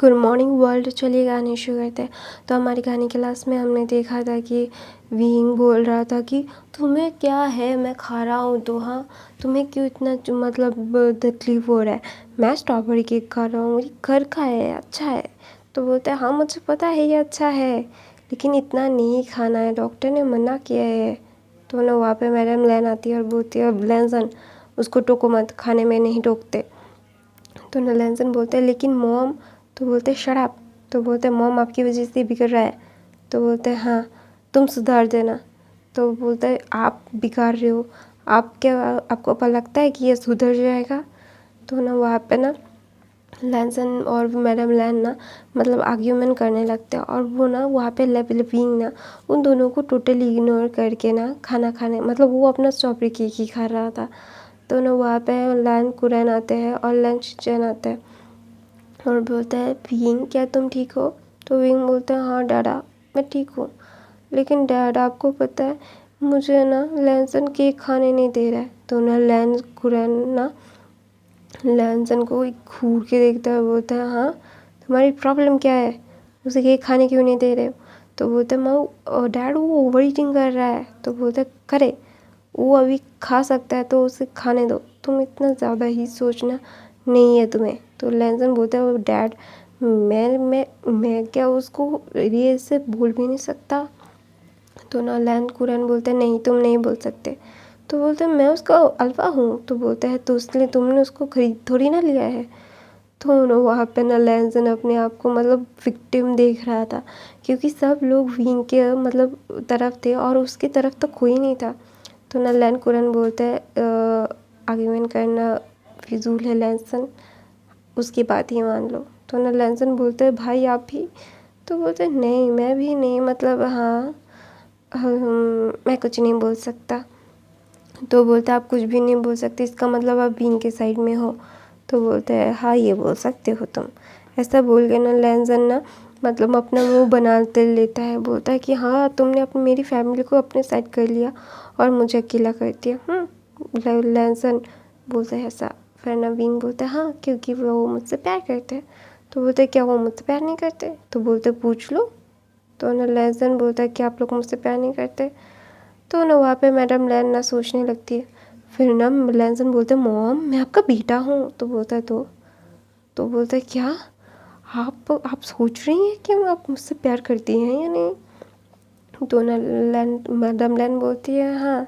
Good morning world. चलिए गाने शुरू करते हैं। तो हमारी गाने क्लास में हमने देखा था कि विंग बोल रहा था कि तुम्हें क्या है, मैं खा रहा हूँ तो हाँ, तुम्हें क्यों इतना मतलब तकलीफ हो रहा है, मैं स्ट्रॉबेरी केक खा रहा हूँ, ये घर का है, अच्छा है। तो बोलता है हाँ मुझे पता है ये अच्छा है, लेकिन इतना नहीं खाना है, डॉक्टर ने मना किया है। तो ना वहाँ पे मैडम लैन आती है और बोलती है लैंसन उसको टोको मत, खाने में नहीं टोकते। तो ना लैंसन बोलते हैं लेकिन मॉम। तो बोलते शराब। तो बोलते मॉम आपकी वजह से बिगड़ रहा है। तो बोलते हैं हाँ तुम सुधार देना। तो बोलता है आप बिगाड़ रहे हो, आप क्या, आपको पता लगता है कि ये सुधर जाएगा। तो ना वहाँ पे ना लैंसन और मैडम लैन ना मतलब आर्ग्यूमेंट करने लगते हैं, और वो ना वहाँ पे विंग ना उन दोनों को टोटली इग्नोर करके ना खाना खाने मतलब वो अपना स्ट्रॉबेरी केक ही खा रहा था। तो ना वहाँ पे लैन कुरैन आते हैं और लैन शिनचैन आता है और बोलता है विंग क्या तुम ठीक हो। तो विंग बोलता है हाँ डैडा मैं ठीक हूँ, लेकिन डैड आपको पता है मुझे ना लैंसन केक खाने नहीं दे रहा है। तो ना लैन कुरैन ना लैंसन को घूर के देखता है, बोलता है हाँ तुम्हारी प्रॉब्लम क्या है, उसे केक खाने क्यों नहीं दे रहे हो। तो बोलता है माँ डैड वो ओवर ईटिंग कर रहा है। तो बोलता है करे, वो अभी खा सकता है तो उसे खाने दो, तुम इतना ज़्यादा ही सोचना नहीं है तुम्हें। तो लैंसन बोलता है डैड मैं क्या उसको ये से बोल भी नहीं सकता। तो ना लैन कुरैन बोलता है नहीं तुम नहीं बोल सकते। तो बोलते हैं मैं उसका अल्फा हूँ। तो बोलता है तो इसलिए तुमने उसको खरीद थोड़ी ना लिया है। तो ना वहाँ पे ना लैंसन अपने आप को मतलब विक्टिम देख रहा था, क्योंकि सब लोग विंग के मतलब तरफ थे और उसकी तरफ तो कोई नहीं था। तो ना लैन कुरैन बोलता है आर्ग्यूमेंट करना फिजूल है लैंसन, उसकी बात ही मान लो। तो ना लैंसन बोलते हैं भाई आप भी। तो बोलते हैं नहीं मैं भी नहीं, मतलब हाँ मैं कुछ नहीं बोल सकता। तो बोलता है आप कुछ भी नहीं बोल सकते, इसका मतलब आप विंग के साइड में हो। तो बोलते हैं हाँ ये बोल सकते हो तुम। ऐसा बोल के ना लैंसन ना मतलब अपना मुंह बनाते लेता है, बोलता है कि हाँ तुमने अपनी मेरी फैमिली को अपने साइड कर लिया और मुझे अकेला कर दिया। लैंसन बोलता है ऐसा। फिर ना विंग बोलता है हाँ क्योंकि वो मुझसे प्यार करते हैं। तो बोलते क्या वो मुझसे प्यार नहीं करते। तो बोलते पूछ लो। तो ना लैंसन बोलता है कि आप लोग मुझसे प्यार नहीं करते। तो ना वहाँ पे मैडम लैन ना सोचने लगती है। फिर ना लैंसन बोलते मॉम मैं आपका बेटा हूँ। तो बोलता है तो बोलता है क्या आप सोच रही हैं कि आप मुझसे प्यार करती हैं या नहीं। तो ना मैडम लैन बोलती है हाँ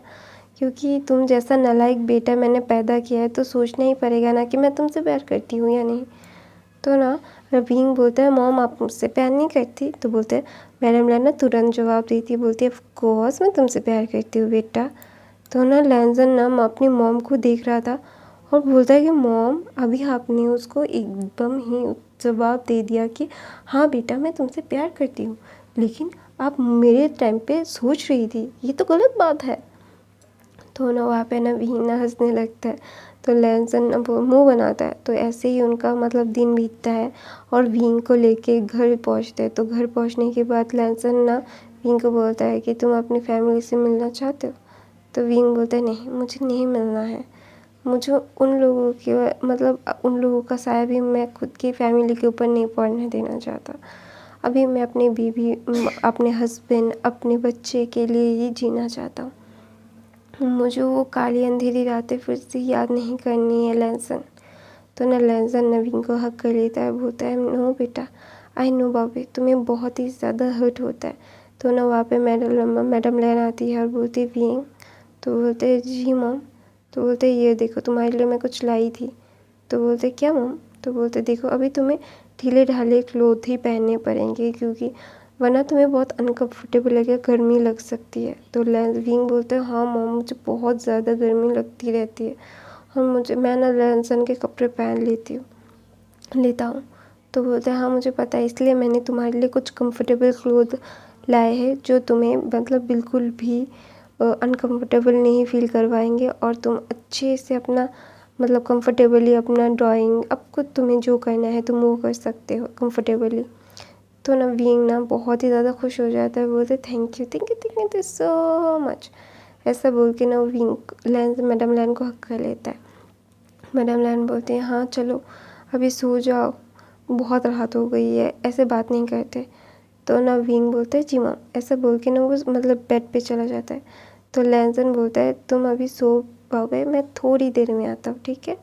क्योंकि तुम जैसा नालायक बेटा मैंने पैदा किया है तो सोचना ही पड़ेगा ना कि मैं तुमसे प्यार करती हूँ या नहीं। तो ना विंग बोलता है मॉम आप मुझसे प्यार नहीं करती। तो बोलते हैं मैडम लैन ना तुरंत जवाब देती है, बोलती है ऑफ कोर्स मैं तुमसे प्यार करती हूँ बेटा। तो ना लैंसन ना अपनी मॉम को देख रहा था और बोलता है कि मॉम अभी आपने उसको एकदम ही जवाब दे दिया कि हाँ बेटा मैं तुमसे प्यार करती हूँ, लेकिन आप मेरे टाइम पे सोच रही थी, ये तो गलत बात है। तो ना वहाँ पे ना विंग ना हंसने लगता है। तो लैंसन ना वो मुँह बनाता है। तो ऐसे ही उनका मतलब दिन बीतता है और विंग को लेके घर पहुँचते हैं। तो घर पहुँचने के बाद लैंसन ना विंग को बोलता है कि तुम अपनी फैमिली से मिलना चाहते हो। तो विंग बोलता है नहीं मुझे नहीं मिलना है, मुझे उन लोगों के मतलब उन लोगों का साया भी मैं खुद की फैमिली के ऊपर नहीं पड़ने देना चाहता। अभी मैं अपनी बीवी अपने हस्बैंड अपने बच्चे के लिए ही जीना चाहता हूँ, मुझे वो काली अंधेरी रातें फिर से याद नहीं करनी है लैंसन। तो ना लैंसन नवीन को हक कर लेता है, बोलता है नो बेटा आई नो बाबी तुम्हें बहुत ही ज़्यादा हर्ट होता है। तो ना वहाँ पे मैडम लैन आती है और बोलती है विंग। तो बोलते जी मॉम। तो बोलते ये देखो तुम्हारे लिए मैं कुछ लाई थी। तो बोलते क्या मॉम। तो बोलते देखो अभी तुम्हें ढीले ढाले क्लोथ ही पहनने पड़ेंगे क्योंकि वरना तुम्हें बहुत अनकम्फर्टेबल लगेगा, गर्मी लग सकती है। तो विंग बोलते हैं हाँ मॉम मुझे बहुत ज़्यादा गर्मी लगती रहती है और मैं ना लैंसन के कपड़े पहन लेता हूँ। तो बोलते हैं हाँ मुझे पता है, इसलिए मैंने तुम्हारे लिए कुछ कंफर्टेबल क्लोथ लाए हैं जो तुम्हें मतलब बिल्कुल भी अनकम्फर्टेबल नहीं फील करवाएंगे और तुम अच्छे से अपना मतलब कंफर्टेबली अपना ड्राइंग अब खुद तुम्हें जो करना है तुम वो कर सकते हो कंफर्टेबली। तो ना विंग ना बहुत ही ज़्यादा खुश हो जाता है, बोलते थैंक यू सो मच। ऐसा बोल के ना विंग मैडम लैन को हक कर लेता है। मैडम लैन बोलती हैं हाँ चलो अभी सो जाओ, बहुत राहत हो गई है, ऐसे बात नहीं करते। तो ना विंग बोलता है जी मैम, ऐसा बोल के ना वो मतलब बेड पे चला जाता है। तो लैंसन बोलता है तुम अभी सो पाओगे, मैं थोड़ी देर में आता हूँ, ठीक है।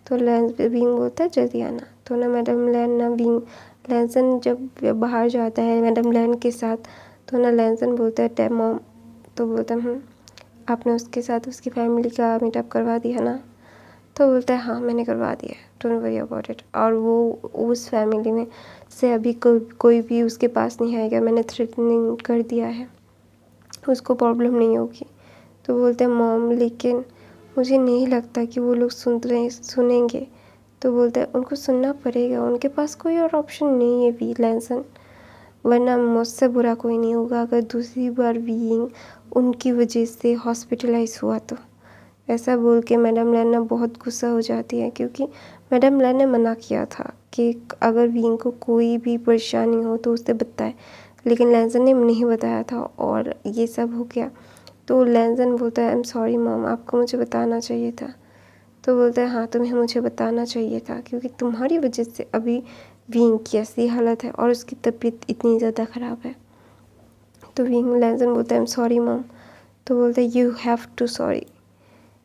तो विंग बोलता है जल्दी आना। तो ना मैडम लैन ना लैंसन जब बाहर जाता है मैडम लैन के साथ, तो ना लैंसन बोलता है टैम मॉम। तो बोलता है आपने उसके साथ उसकी फैमिली का मीटअप करवा दिया ना। तो बोलता है हाँ मैंने करवा दिया है, डोंट वरी अबाउट इट। और वो उस फैमिली में से अभी कोई भी उसके पास नहीं आएगा, मैंने थ्रेटनिंग कर दिया है, उसको प्रॉब्लम नहीं होगी। तो बोलते हैं मॉम लेकिन मुझे नहीं लगता कि वो लोग सुनेंगे। तो बोलते हैं उनको सुनना पड़ेगा, उनके पास कोई और ऑप्शन नहीं है वी लैंसन, वरना मुझसे बुरा कोई नहीं होगा अगर दूसरी बार बीइंग उनकी वजह से हॉस्पिटलाइज हुआ तो। ऐसा बोल के मैडम लैन बहुत गुस्सा हो जाती है, क्योंकि मैडम लैन ने मना किया था कि अगर बीइंग को कोई भी परेशानी हो तो उसे बताए, लेकिन लैंसन ने नहीं बताया था और ये सब हो गया। तो लैंसन बोलता है आई एम सॉरी मॉम, आपको मुझे बताना चाहिए था। तो बोलता है हाँ तुम्हें मुझे बताना चाहिए था, क्योंकि तुम्हारी वजह से अभी विंग की ऐसी हालत है और उसकी तबीयत इतनी ज़्यादा ख़राब है। तो विंग लैंसन बोलता है आई एम सॉरी मॉम। तो बोलता है यू हैव टू सॉरी।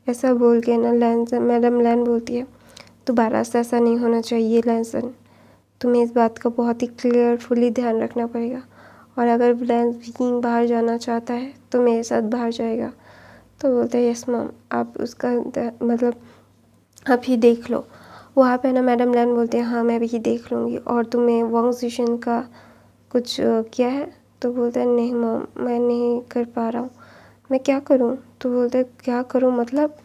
ऐसा बोल के ना लैंसन मैडम लैन बोलती है दोबारा से ऐसा नहीं होना चाहिए लैंसन, तुम्हें इस बात का बहुत ही क्लियरफुली ध्यान रखना पड़ेगा, और अगर विंग बाहर जाना चाहता है तो मेरे साथ बाहर जाएगा। तो बोलता है यस मॉम, आप उसका मतलब आप ही देख लो। वहाँ पे ना मैडम लैन बोलते हैं हाँ मैं भी देख लूँगी, और तुम्हें वांग जिशन का कुछ किया है। तो बोलता है नहीं मॉम मैं नहीं कर पा रहा हूँ, मैं क्या करूँ। तो बोलता है क्या करूँ मतलब,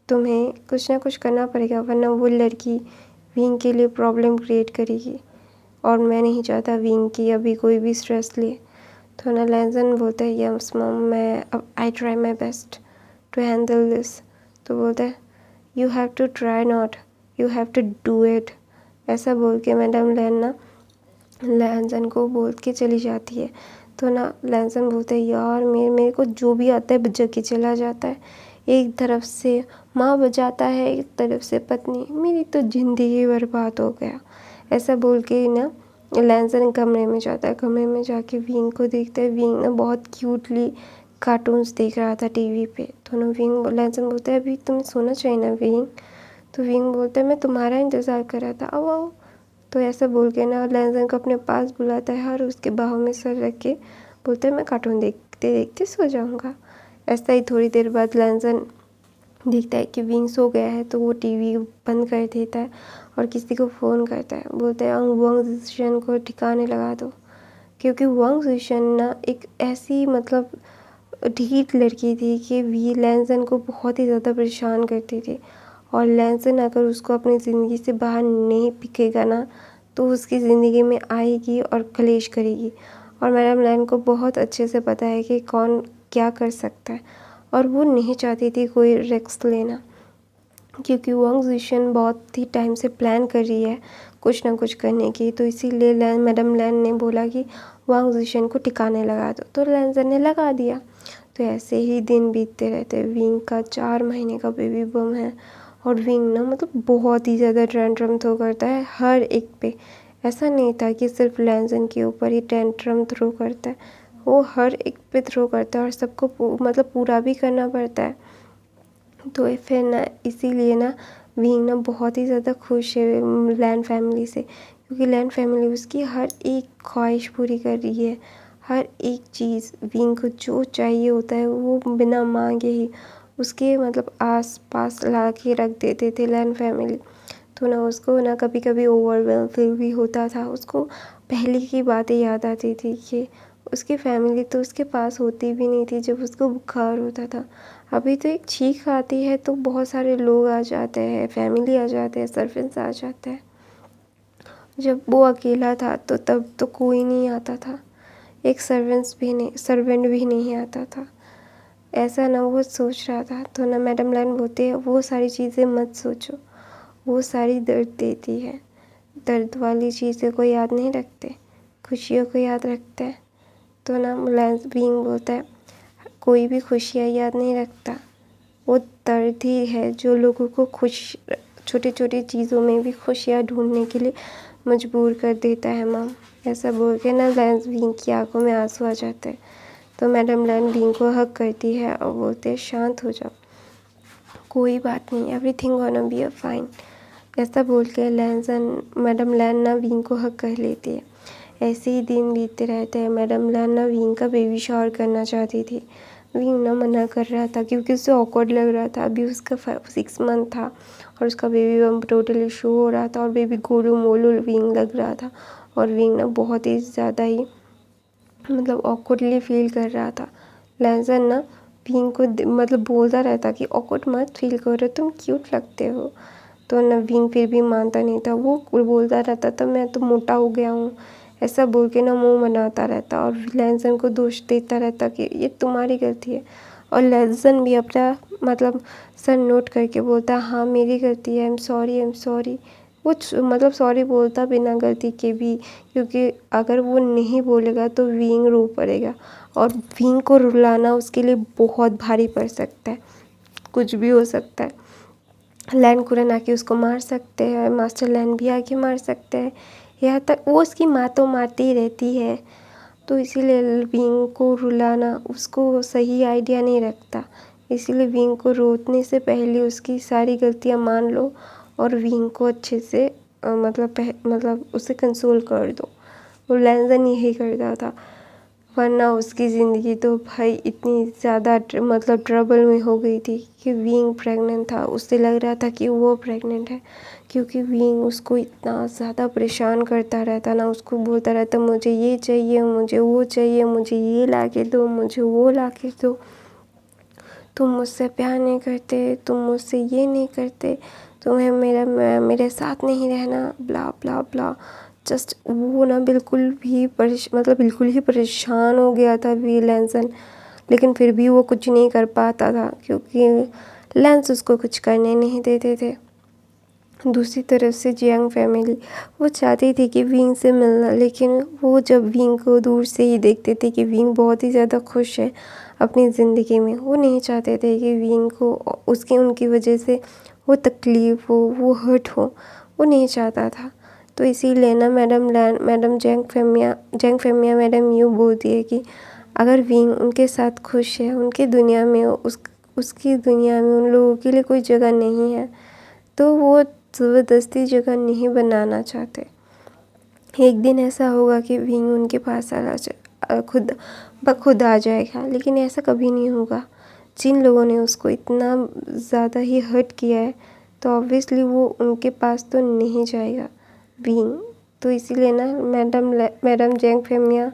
तुम्हें कुछ ना कुछ करना पड़ेगा, वरना वो लड़की विंग के लिए प्रॉब्लम क्रिएट करेगी, और मैं नहीं चाहता विंग की अभी कोई भी स्ट्रेस ले। तो ना लैंसन बोलता है यस मॉम, मैं अब I try my best to handle this. तो बोलता है you have to try not, you have to do it. ऐसा बोल के मैडम लैंसन को बोल के चली जाती है। तो ना लैंसन बोलता है यार मेरे को जो भी आता है बजा के चला जाता है, एक तरफ से माँ बजाता है एक तरफ से पत्नी, मेरी तो ज़िंदगी बर्बाद हो गया। ऐसा बोल के ना लैंसन कमरे में जाता है, कमरे में जाके विंग को देखता है। विंग ना बहुत क्यूटली कार्टून्स देख रहा था टीवी पे। तो ना लैंसन बोलता है अभी तुम्हें सोना चाहिए ना विंग। तो विंग बोलता है मैं तुम्हारा इंतज़ार कर रहा था, आओ आओ। तो ऐसा बोल के ना लैंसन को अपने पास बुलाता है और उसके बाहों में सर रख के बोलता है मैं कार्टून देखते देखते सो जाऊँगा। ऐसा ही थोड़ी देर बाद लैंसन देखता है कि विंग सो गया है, तो वो टीवी बंद कर देता है और किसी को फ़ोन करता है। बोलता है वांग जिशन को ठिकाने लगा दो, क्योंकि वांग जिशन ना एक ऐसी मतलब ढीठ लड़की थी कि वी लैंसन को बहुत ही ज़्यादा परेशान करती थी, और लैंसन अगर उसको अपनी ज़िंदगी से बाहर नहीं फेंकेगा ना तो उसकी ज़िंदगी में आएगी और कलेश करेगी। और मैडम लैन को बहुत अच्छे से पता है कि कौन क्या कर सकता है, और वो नहीं चाहती थी कोई रिस्क लेना, क्योंकि वांग जिशन बहुत ही टाइम से प्लान कर रही है कुछ ना कुछ करने की। तो इसीलिए मैडम लैन ने बोला कि वांग जिशन को ठिकाने लगा दो, तो लैंसन ने लगा दिया। तो ऐसे ही दिन बीतते रहते। विंग का 4 महीने का बेबी बम है, और विंग ना मतलब बहुत ही ज़्यादा टेंट्रम थ्रो करता है हर एक पे। ऐसा नहीं था कि सिर्फ लैंसन के ऊपर ही टेंट्रम थ्रो करता है, वो हर एक पे थ्रो करता है और सबको मतलब पूरा भी करना पड़ता है। तो फिर ना इसीलिए ना विंग ना बहुत ही ज़्यादा खुश है लैन फैमिली से, क्योंकि लैन फैमिली उसकी हर एक ख्वाहिश पूरी कर रही है। हर एक चीज़ विंग को जो चाहिए होता है वो बिना मांगे ही उसके मतलब आस पास ला के रख देते थे लैन फैमिली। तो ना उसको ना कभी कभी ओवरवेल्म फील भी होता था, उसको पहले की बातें याद आती थी कि उसकी फैमिली तो उसके पास होती भी नहीं थी जब उसको बुखार होता था। अभी तो एक छींक आती है तो बहुत सारे लोग आ जाते हैं, फैमिली आ जाते हैं, सर्वेंट्स आ जाते हैं। जब वो अकेला था तो तब तो कोई नहीं आता था, एक सर्वेंट भी नहीं आता था। ऐसा ना वो सोच रहा था। तो ना मैडम लैन बोलते हैं वो सारी चीज़ें मत सोचो, वो सारी दर्द देती है, दर्द वाली चीज़ें को याद नहीं रखते, खुशियों को याद रखते हैं। तो ना लैंस बीइंग बोलता है कोई भी खुशियाँ याद नहीं रखता, वो दर्द ही है जो लोगों को खुश छोटी छोटी चीज़ों में भी खुशियाँ ढूंढने के लिए मजबूर कर देता है मॉम। ऐसा बोल के ना विंग की आंखों में आंसू आ जाते हैं। तो मैडम लैन विंग को हग करती है और बोलते हैं शांत हो जाओ, कोई बात नहीं, everything gonna be a fine. ऐसा बोल के मैडम लैन ना विंग को हग कर लेती है। ऐसे ही दिन बीतते रहते हैं। मैडम लैन ना विंग का बेबी शावर करना चाहती थी। विंग ना मना कर रहा था क्योंकि उसे ऑकवर्ड लग रहा था। अभी उसका 6 मंथ था और उसका बेबी बम्प टोटली शो हो रहा था और बेबी गोलू मोलू विंग लग रहा था और विंग ना बहुत ही ज़्यादा ही मतलब ऑकवर्डली फील कर रहा था। लैंसन ना विंग को मतलब बोलता रहता कि ऑकवर्ड मत फील करो, तुम क्यूट लगते हो। तो ना विंग फिर भी मानता नहीं था। वो बोलता रहता था मैं तो मोटा हो गया हूँ, ऐसा बोल के ना मुँह बनाता रहता और लैंसन को दोष देता रहता कि ये तुम्हारी गलती है। और लैंसन भी अपना मतलब सर नोट करके बोलता हाँ मेरी गलती है, आई एम सॉरी। वो मतलब सॉरी बोलता बिना गलती के भी, क्योंकि अगर वो नहीं बोलेगा तो विंग रो पड़ेगा और विंग को रुलाना उसके लिए बहुत भारी पड़ सकता है, कुछ भी हो सकता है। लैन कुरन आके उसको मार सकते हैं, मास्टर लैन भी आके मार सकते हैं, यहाँ तक वो उसकी माँ तो मारती ही रहती है। तो इसीलिए विंग को रुलाना उसको सही आइडिया नहीं रखता। इसीलिए विंग को रोकने से पहले उसकी सारी गलतियाँ मान लो और विंग को अच्छे से मतलब उसे कंसोल कर दो। वो लैंसन यही करता था, वरना उसकी ज़िंदगी तो भाई इतनी ज़्यादा मतलब ट्रबल में हो गई थी कि विंग प्रेग्नेंट था। उससे लग रहा था कि वो प्रेग्नेंट है, क्योंकि विंग उसको इतना ज़्यादा परेशान करता रहता ना, उसको बोलता रहता मुझे ये चाहिए, मुझे वो चाहिए, मुझे ये ला के दो, मुझे वो ला के दो, तुम मुझसे प्यार नहीं करते, तुम मुझसे ये नहीं करते, तुम्हें मेरे साथ नहीं रहना, ब्ला ब्ला ब्ला। जस्ट वो ना बिल्कुल ही परेशान हो गया था लैंसन। लेकिन फिर भी वो कुछ नहीं कर पाता था क्योंकि लैंस उसको कुछ करने नहीं देते थे। दूसरी तरफ से जियांग फैमिली वो चाहती थी कि विंग से मिलना, लेकिन वो जब विंग को दूर से ही देखते थे कि विंग बहुत ही ज़्यादा खुश है अपनी ज़िंदगी में, वो नहीं चाहते थे कि विंग को उनकी वजह से वो तकलीफ़ हो, वो हर्ट हो, वो नहीं चाहता था। तो इसीलिए ना मैडम जैंग फेमिया मैडम यूँ बोलती है कि अगर विंग उनके साथ खुश है, उनकी दुनिया में उसकी दुनिया में उन लोगों के लिए कोई जगह नहीं है, तो वो ज़बरदस्ती जगह नहीं बनाना चाहते। एक दिन ऐसा होगा कि विंग उनके पास खुद आ जाएगा, लेकिन ऐसा कभी नहीं होगा। जिन लोगों ने उसको इतना ज़्यादा ही हर्ट किया है तो ऑब्वियसली वो उनके पास तो नहीं जाएगा विंग। तो इसीलिए ना मैडम जैंग फेमिया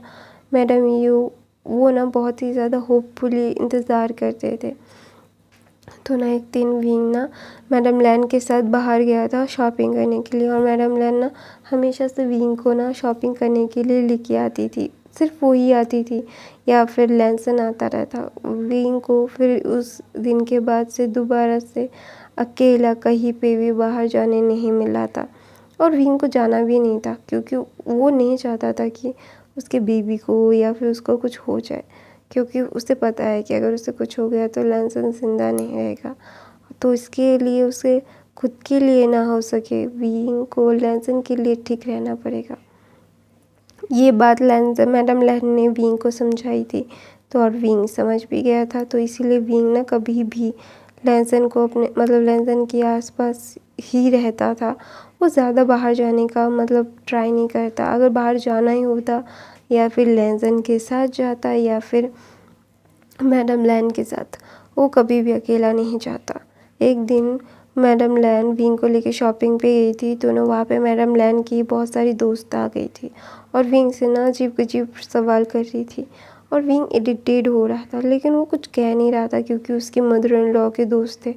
मैडम यू वो ना बहुत ही ज़्यादा होपफुली इंतज़ार करते थे। तो ना एक दिन विंग ना मैडम लैन के साथ बाहर गया था शॉपिंग करने के लिए, और मैडम लैन ना हमेशा से विंग को ना शॉपिंग करने के लिए लेके आती थी। सिर्फ वो ही आती थी या फिर लैंसन आता रहता। विंग को फिर उस दिन के बाद से दोबारा से अकेला कहीं पे भी बाहर जाने नहीं मिला था, और विंग को जाना भी नहीं था क्योंकि वो नहीं चाहता था कि उसके बेबी को या फिर उसको कुछ हो जाए, क्योंकि उसे पता है कि अगर उसे कुछ हो गया तो लैंसन जिंदा नहीं रहेगा। तो इसके लिए उसे खुद के लिए ना हो सके, विंग को लैंसन के लिए ठीक रहना पड़ेगा। ये बात मैडम लैन ने विंग को समझाई थी, तो और विंग समझ भी गया था। तो इसीलिए विंग ना कभी भी लैंसन को लैंसन के आसपास ही रहता था। वो ज़्यादा बाहर जाने का ट्राई नहीं करता। अगर बाहर जाना ही होता या फिर लैंसन के साथ जाता या फिर मैडम लैन के साथ, वो कभी भी अकेला नहीं जाता। एक दिन मैडम लैन विंग को लेके शॉपिंग पे गई थी, तो ना वहाँ पे मैडम लैन की बहुत सारी दोस्त आ गई थी और विंग से ना अजीब सवाल कर रही थी, और विंग इरिटेट हो रहा था, लेकिन वो कुछ कह नहीं रहा था क्योंकि उसके मदर इन लॉ के दोस्त थे।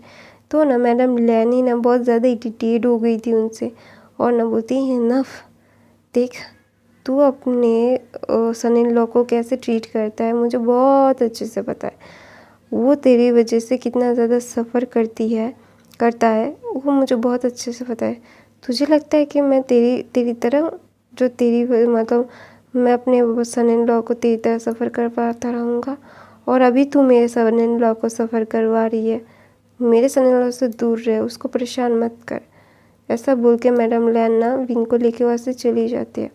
तो ना मैडम लैन ही ना बहुत ज़्यादा इरिटेट हो गई थी उनसे, और ना बोलती इनफ, देख तू अपने सन इन लॉ को कैसे ट्रीट करता है मुझे बहुत अच्छे से पता है। वो तेरी वजह से कितना ज़्यादा सफ़र करता है वो मुझे बहुत अच्छे से पता है। तुझे लगता है कि मैं तेरी तरह जो तेरी मैं अपने सन इन लॉ को तेरी तरह सफ़र करवाता रहूँगा, और अभी तू मेरे सन इन लॉ को सफ़र करवा रही है। मेरे सन इन लॉ से दूर रहे, उसको परेशान मत कर। ऐसा बोल के मैडम लैन ना विंग को लेके वहाँ से चली जाती है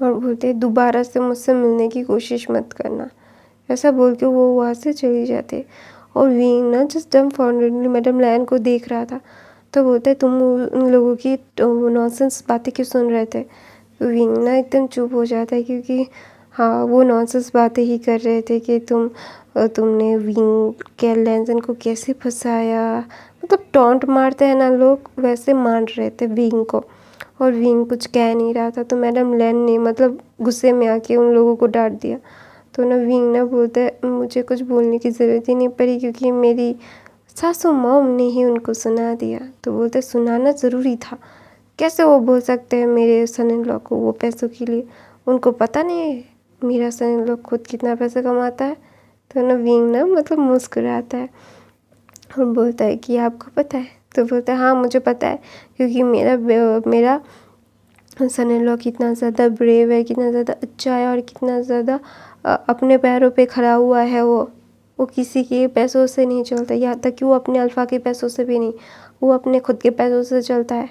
और बोलते हैं दोबारा से मुझसे मिलने की कोशिश मत करना। ऐसा बोल के वो वहाँ से चली जाती। और विंग ना जस्ट डम्बफाउंडेडली मैडम लैन को देख रहा था। तो बोलते तुम उन लोगों की नॉनसेंस बातें क्यों सुन रहे थे। विंग ना एकदम चुप हो जाता है क्योंकि हाँ वो नॉनसेंस बातें ही कर रहे थे कि तुमने विंग के लैंसन को कैसे फंसाया। मतलब टॉन्ट मारते हैं ना लोग, वैसे मार रहे थे विंग को। और विंग कुछ कह नहीं रहा था तो मैडम लैन ने मतलब गुस्से में आके उन लोगों को डांट दिया। तो ना विंग ना बोलता है मुझे कुछ बोलने की ज़रूरत ही नहीं पड़ी क्योंकि मेरी सासू मॉम ने ही उनको सुना दिया। तो बोलते सुनाना ज़रूरी था, कैसे वो बोल सकते हैं मेरे सन इन लॉ को वो पैसों के लिए, उनको पता नहीं है मेरा सन इन लॉ खुद कितना पैसा कमाता है। तो ना विंग ना मतलब मुस्कुराता है और बोलता है कि आपको पता है। तो बोलता है हाँ मुझे पता है क्योंकि मेरा सन इन लॉ कितना ज़्यादा ब्रेव है, कितना ज़्यादा अच्छा है और कितना ज़्यादा अपने पैरों पे खड़ा हुआ है। वो किसी के पैसों से नहीं चलता, यहाँ तक कि वो अपने अल्फ़ा के पैसों से भी नहीं, वो अपने खुद के पैसों से चलता है।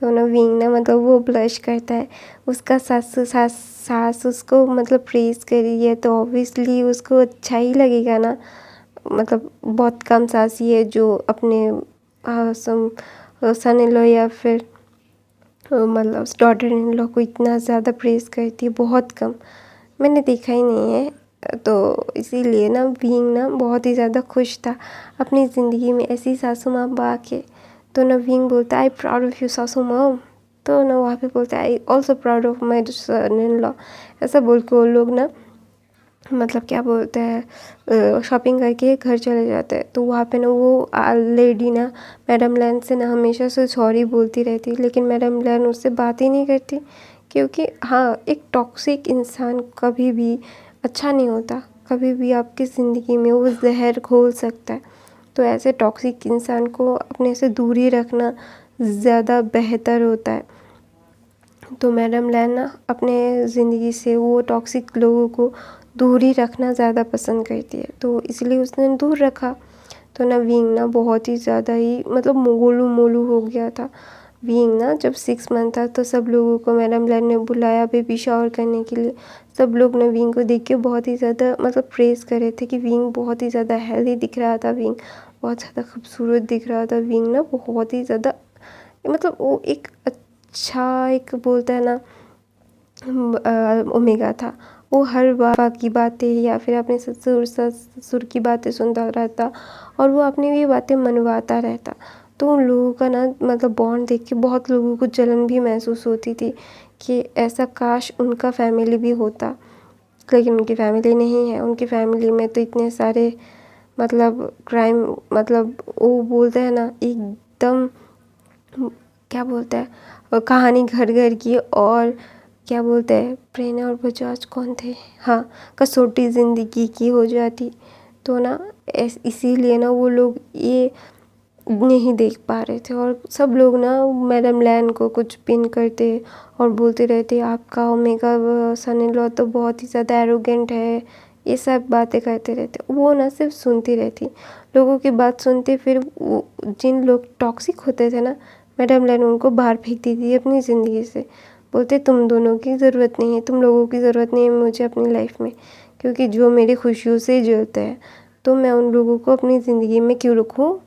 तो ना विंग ना मतलब वो ब्लश करता है। उसका सास उसको मतलब प्रेज़ करी है तो ऑब्वियसली उसको अच्छा ही लगेगा ना। मतलब बहुत कम सासी है जो अपने सन इन लॉ या फिर मतलब डॉटर इन लॉ को इतना ज़्यादा प्रेज़ करती है, बहुत कम, मैंने देखा ही नहीं है। तो इसीलिए ना विंग ना बहुत ही ज़्यादा खुश था अपनी ज़िंदगी में ऐसी सासू माँ पा के। तो ना विंग बोलता है आई प्राउड ऑफ यू सासू मॉम। तो ना वहाँ पे बोलता है I also proud of my son in law. ऐसा बोल के वो लोग ना मतलब क्या बोलते हैं शॉपिंग करके घर चले जाते हैं। तो वहाँ पे ना वो लेडी ना मैडम लैन से ना हमेशा से सॉरी बोलती रहती, लेकिन मैडम लैन उससे बात ही नहीं करती क्योंकि हाँ एक टॉक्सिक इंसान कभी भी अच्छा नहीं होता, कभी भी आपकी ज़िंदगी में वो जहर घोल सकता है। तो ऐसे टॉक्सिक इंसान को अपने से दूरी रखना ज़्यादा बेहतर होता है। तो मैडम लैन ना अपने ज़िंदगी से वो टॉक्सिक लोगों को दूर ही रखना ज़्यादा पसंद करती है, तो इसलिए उसने दूर रखा। तो ना विंग ना बहुत ही ज़्यादा ही मतलब गोलू मोलू हो गया था। विंग ना जब 6 मंथ था तो सब लोगों को मैडम लैन ने बुलाया बेबी शावर करने के लिए। सब लोग ना विंग को देख के बहुत ही ज़्यादा मतलब प्रेज़ कर रहे थे कि विंग बहुत ही ज़्यादा हेल्दी दिख रहा था, विंग बहुत ज़्यादा खूबसूरत दिख रहा था, विंग ना बहुत ही ज़्यादा मतलब वो एक अच्छा एक बोलता है ना ओमेगा था। वो हर बाबा की बातें या फिर अपने ससुर की बातें सुनता रहता और वो अपनी भी बातें मनवाता रहता। तो उन लोगों का ना मतलब बॉन्ड देख के बहुत लोगों को जलन भी महसूस होती थी कि ऐसा काश उनका फैमिली भी होता, लेकिन उनकी फैमिली नहीं है। उनकी फैमिली में तो इतने सारे मतलब क्राइम मतलब वो बोलते हैं ना एकदम क्या बोलते हैं कहानी घर घर की, और क्या बोलते हैं प्रेरणा और बजाज कौन थे, हाँ कसौटी ज़िंदगी की हो जाती। तो ना इसीलिए ना वो लोग ये नहीं देख पा रहे थे और सब लोग ना मैडम लैन को कुछ पिन करते और बोलते रहते आपका ओमेगा सन इन लॉ तो बहुत ही ज़्यादा एरोगेंट है, ये सब बातें करते रहते। वो ना सिर्फ सुनती रहती, लोगों की बात सुनती, फिर जिन लोग टॉक्सिक होते थे ना मैडम लैन उनको बाहर फेंकती थी अपनी ज़िंदगी से। बोलते तुम दोनों की ज़रूरत नहीं है, तुम लोगों की ज़रूरत नहीं है मुझे अपनी लाइफ में, क्योंकि जो मेरी खुशियों से जलते हैं तो मैं उन लोगों को अपनी ज़िंदगी में क्यों रखूँ।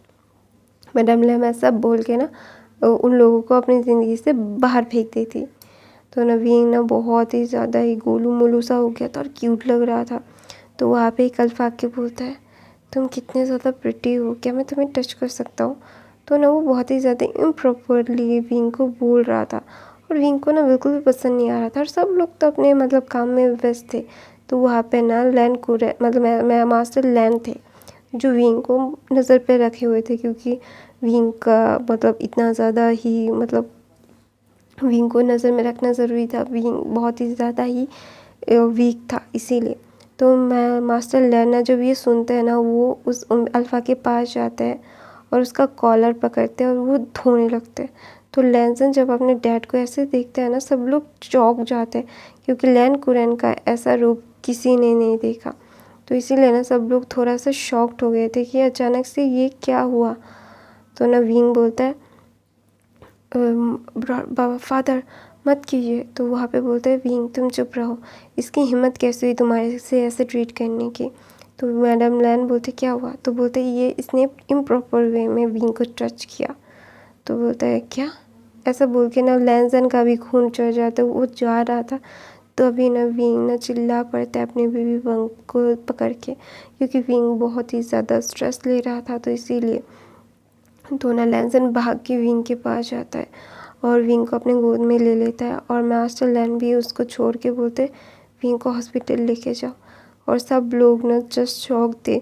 मैडम लैम ऐसा बोल के ना उन लोगों को अपनी ज़िंदगी से बाहर फेंक दी थी। तो नवीन ना बहुत ही ज़्यादा ही गोलू मोलू सा हो गया था और क्यूट लग रहा था। तो वहाँ पे एक अल्फा के बोलता है तुम कितने ज़्यादा प्रिटी हो, क्या मैं तुम्हें टच कर सकता हूँ। तो ना वो बहुत ही ज़्यादा इम्प्रॉपरली विंग को बोल रहा था और विंग को ना बिल्कुल भी पसंद नहीं आ रहा था और सब लोग तो अपने मतलब काम में व्यस्त थे। तो वहाँ पे ना लैन को मतलब मैं मास्टर लैन थे जो विंग को नज़र पे रखे हुए थे, क्योंकि विंग का मतलब इतना ज़्यादा ही मतलब विंग को नज़र में रखना ज़रूरी था। विंग बहुत ही ज़्यादा ही वीक था इसीलिए। तो मैं मास्टर लैन जब ये सुनते हैं ना वो उस अल्फ़ा के पास जाते हैं और उसका कॉलर पकड़ते हैं और वो धोने लगते हैं। तो लैनसन जब अपने डैड को ऐसे देखते हैं ना सब लोग चौंक जाते हैं, क्योंकि लैन कुरैन का ऐसा रूप किसी ने नहीं देखा। तो इसीलिए ना सब लोग थोड़ा सा शॉक्ड हो गए थे कि अचानक से ये क्या हुआ। तो ना विंग बोलता है बाबा फादर मत कीजिए। तो वहाँ पे बोलते हैं विंग तुम चुप रहो, इसकी हिम्मत कैसे हुई तुम्हारे से ऐसे ट्रीट करने की। तो मैडम लैन बोलते क्या हुआ। तो बोलते ये इसने इम्प्रॉपर वे में विंग को टच किया। तो बोलता है क्या, ऐसा बोल के ना लैनसन का भी खून चढ़ जाता है। वो जा रहा था तो अभी ना विंग ना चिल्ला पड़ता है अपने बेबी बंग को पकड़ के, क्योंकि विंग बहुत ही ज़्यादा स्ट्रेस ले रहा था। तो इसीलिए तो ना लैनसन भाग के विंग के पास जाता है और विंग को अपने गोद में ले लेता है। और मास्टर लैन भी उसको छोड़ के बोलते विंग को हॉस्पिटल लेके जाओ। और सब लोग ना जस्ट शॉक थे,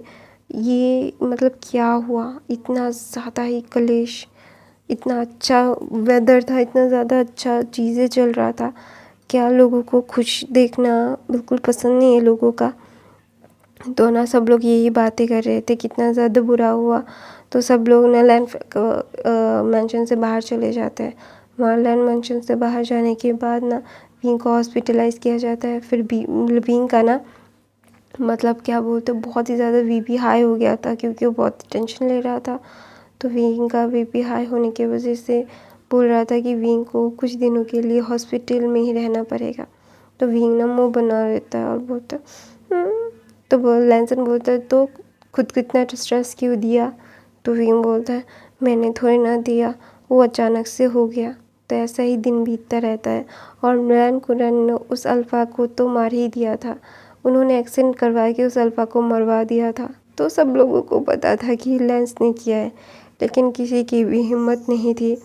ये मतलब क्या हुआ, इतना ज़्यादा ही कलेश, इतना अच्छा वेदर था, इतना ज़्यादा अच्छा चीज़ें चल रहा था, क्या लोगों को खुश देखना बिल्कुल पसंद नहीं है लोगों का। तो ना सब लोग यही बातें कर रहे थे कितना ज़्यादा बुरा हुआ। तो सब लोग ना लैंड मैंशन से बाहर चले जाते हैं। वहाँ लैंड मैंशन से बाहर जाने के बाद ना विंग को हॉस्पिटलाइज किया जाता है। फिर विंग का ना मतलब क्या बोलते बहुत ही ज़्यादा बीपी हाई हो गया था, क्योंकि वो बहुत टेंशन ले रहा था। तो विंग का बीपी हाई होने की वजह से बोल रहा था कि विंग को कुछ दिनों के लिए हॉस्पिटल में ही रहना पड़ेगा। तो विंग ना मुँह बना लेता है और बोलता तो लैनसन बोलता है तो खुद को इतना स्ट्रेस क्यों दिया। तो विंग बोलता है मैंने थोड़ी ना दिया, वो अचानक से हो गया। तो ऐसा ही दिन बीतता रहता है। और लैन कुरन ने उस अल्फ़ा को तो मार ही दिया था, उन्होंने एक्सीडेंट करवा के उस अल्फ़ा को मरवा दिया था। तो सब लोगों को पता था कि लैंस ने किया है, लेकिन किसी की भी हिम्मत नहीं थी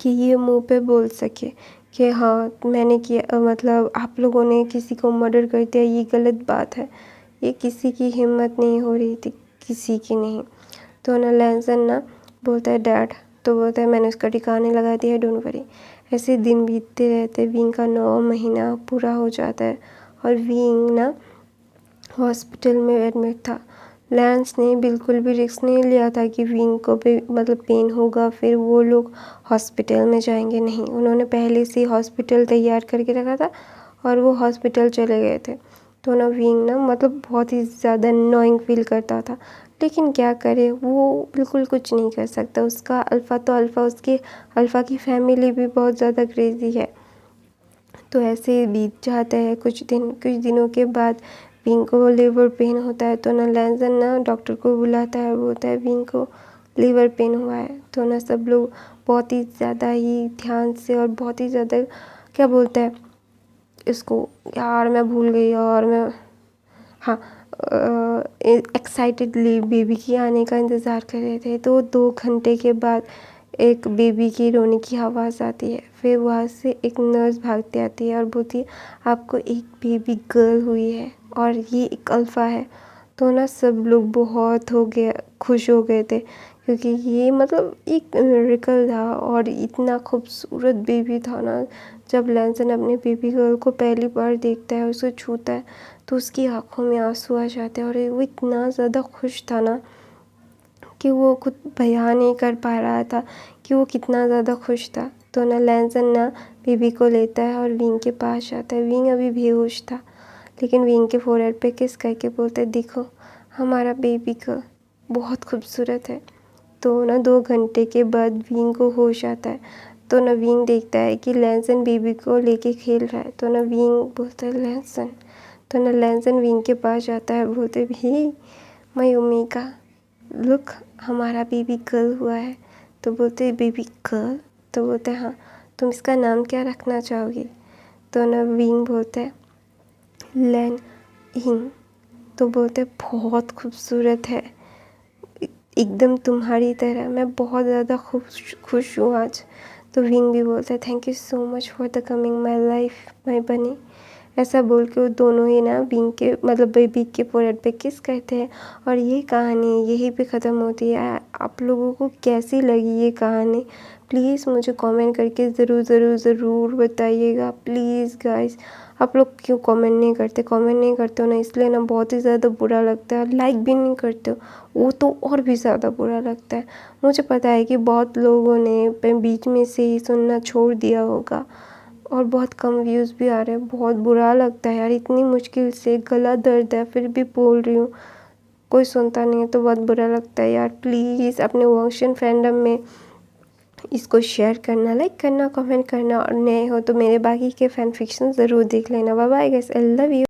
कि ये मुंह पे बोल सके कि हाँ मैंने किया, मतलब आप लोगों ने किसी को मर्डर कर दिया, ये गलत बात है। ये किसी की हिम्मत नहीं हो रही थी, किसी की नहीं। तो ना लैंसन ना बोलता है डैड। तो बोलता है मैंने उसका ठिकाने लगा दिया, डोंट वरी। ऐसे दिन बीतते रहते, विंग का 9 महीना पूरा हो जाता है और विंग ना हॉस्पिटल में एडमिट था। लैंस ने बिल्कुल भी रिस्क नहीं लिया था कि विंग को भी मतलब पेन होगा फिर वो लोग हॉस्पिटल में जाएंगे, नहीं। उन्होंने पहले से हॉस्पिटल तैयार करके रखा था और वो हॉस्पिटल चले गए थे। तो ना विंग ना मतलब बहुत ही ज़्यादा नॉइंग फील करता था, लेकिन क्या करे, वो बिल्कुल कुछ नहीं कर सकता। उसका अल्फ़ा तो अल्फ़ा, उसकी अल्फ़ा की फैमिली भी बहुत ज़्यादा क्रेज़ी है। तो ऐसे ही बीत जाता है कुछ दिनों के बाद विंग को लिवर पेन होता है। तो ना लैंसन ना डॉक्टर को बुलाता है और बोलता है विंग को लिवर पेन हुआ है। तो ना सब लोग बहुत ही ज़्यादा ही ध्यान से और बहुत ही ज़्यादा क्या बोलते हैं इसको, यार मैं भूल गई, और मैं हाँ एक्साइटेडली बेबी की आने का इंतज़ार कर रहे थे। तो 2 घंटे के बाद एक बेबी की रोने की आवाज़ आती है। फिर वहाँ से एक नर्स भागती आती है और बोलती है आपको एक बेबी गर्ल हुई है और ये एक अल्फ़ा है। तो ना सब लोग बहुत खुश हो गए थे, क्योंकि ये मतलब एक मिरेकल था और इतना खूबसूरत बेबी था ना। जब लैंसन अपने बेबी गर्ल को पहली बार देखता है, उसे छूता है, तो उसकी आंखों में आंसू आ जाते हैं और वो इतना ज़्यादा खुश था ना कि वो खुद बयान नहीं कर पा रहा था कि वो कितना ज़्यादा खुश था। तो ना लैंसन ना बेबी को लेता है और विंग के पास जाता है। विंग अभी बेहोश था, लेकिन विंग के फोरहेड पे किस करके बोलता है देखो हमारा बेबी गर्ल बहुत खूबसूरत है। तो ना 2 घंटे के बाद विंग को होश आता है। तो ना विंग देखता है कि लैंसन बेबी को लेके खेल रहा है। तो ना विंग बोलता है लैंसन। तो ना लैंसन विंग के पास जाता है, बोलते भी मयूमिका लुक हमारा बेबी गर्ल हुआ है। तो बोलते बेबी गर्ल। तो बोलते हाँ, तुम इसका नाम क्या रखना चाहोगी। तो ना विंग बोलते हैं लैन हिंग। तो बोलते बहुत खूबसूरत है, एकदम तुम्हारी तरह, मैं बहुत ज़्यादा खुश हूँ आज। तो विंग भी बोलता है thank you so much for the coming my life my बनी। ऐसा बोल के वो दोनों ही ना विंग के मतलब बेबी के फोरहेड पे किस करते हैं। और ये कहानी यहीं पे ख़त्म होती है। आप लोगों को कैसी लगी ये कहानी, प्लीज़ मुझे कमेंट करके ज़रूर बताइएगा। प्लीज़ गाइस, आप लोग क्यों कमेंट नहीं करते हो ना, इसलिए ना बहुत ही ज़्यादा बुरा लगता है। लाइक भी नहीं करते हो, वो तो और भी ज़्यादा बुरा लगता है। मुझे पता है कि बहुत लोगों ने बीच में से ही सुनना छोड़ दिया होगा और बहुत कम व्यूज़ भी आ रहे हैं। बहुत बुरा लगता है यार, इतनी मुश्किल से गला दर्द है फिर भी बोल रही हूँ, कोई सुनता नहीं है तो बहुत बुरा लगता है यार। प्लीज़ अपने वॉशिंग फैंडम में इसको शेयर करना, लाइक करना, कमेंट करना और नए हो तो मेरे बाकी के फैन फिक्शन ज़रूर देख लेना। Bye bye guys, I love you.